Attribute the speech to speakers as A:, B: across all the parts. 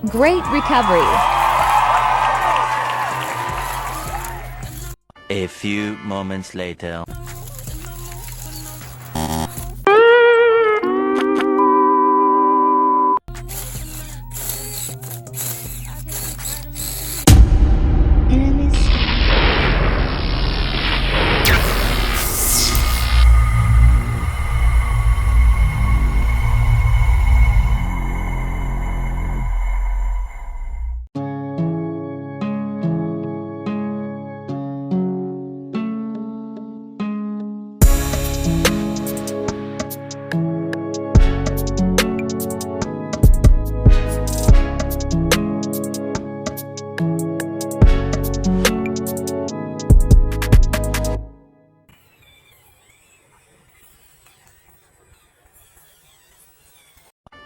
A: Great recovery.
B: A few moments later.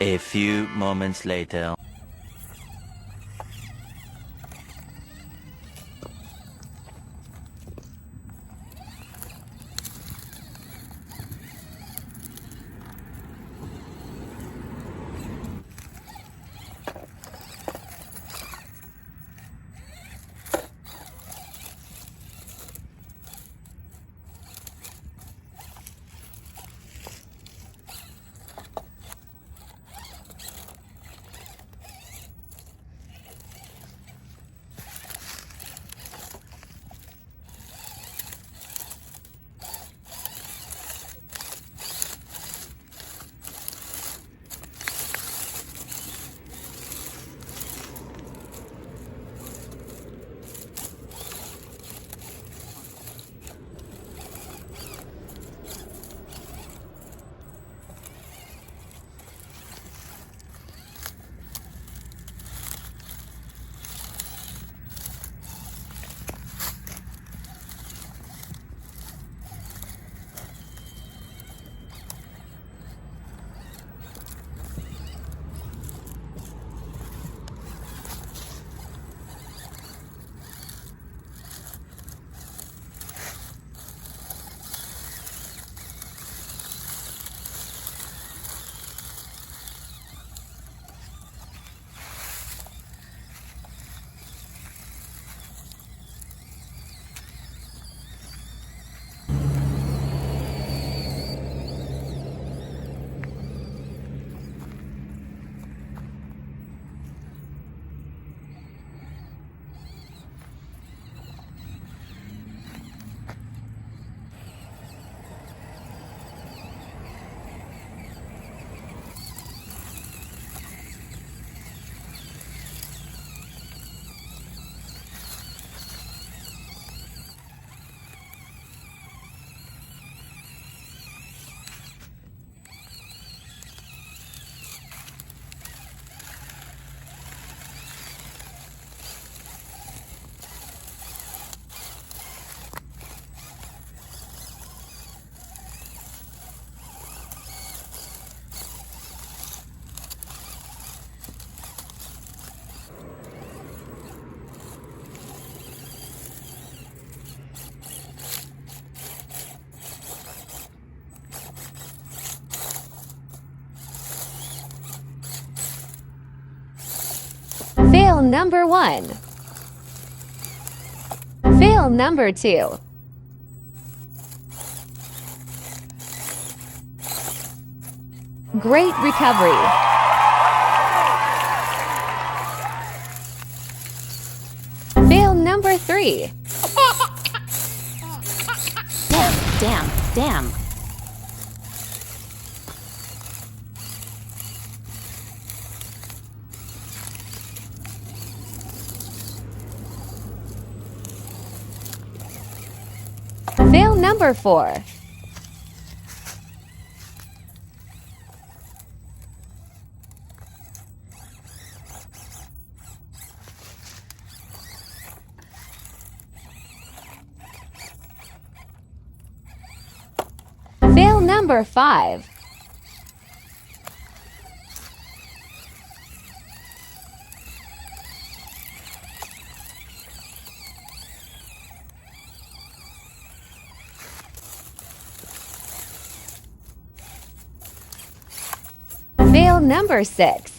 B: A few moments later.
A: Fail number 1. Fail number 2. Great recovery. Fail number 3.
C: Damn.
A: Fail number 4. Fail number 5. number 6.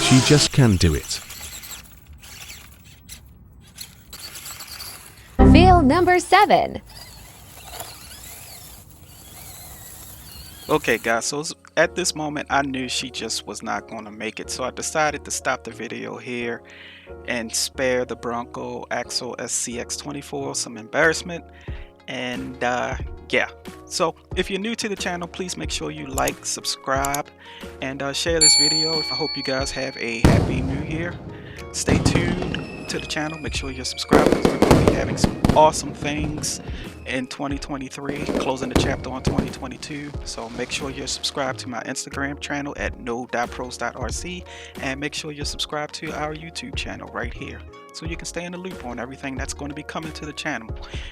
C: She just can do it.
A: Fail number 7.
D: Okay guys, so at this moment I knew she just was not going to make it, so I decided to stop the video here and spare the Bronco Axial Scx24 some embarrassment. And yeah, so if you're new to the channel, please make sure you like, subscribe, and share this video. I hope you guys have a happy new year. Stay tuned to the channel, make sure you're subscribed, because we're going to be having some awesome things in 2023, closing the chapter on 2022. So make sure you're subscribed to my Instagram channel at no.pros.rc, and make sure you're subscribed to our YouTube channel right here, so you can stay in the loop on everything that's going to be coming to the channel.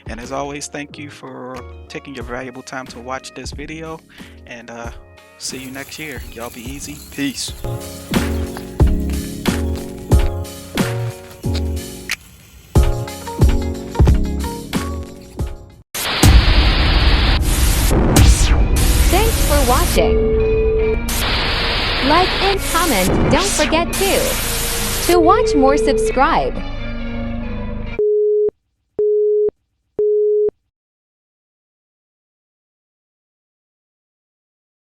D: And as always, thank you for taking your valuable time to watch this video, and see you next year. Y'all be easy. Peace.
A: Thanks for watching. Like and comment, don't forget to watch more, subscribe.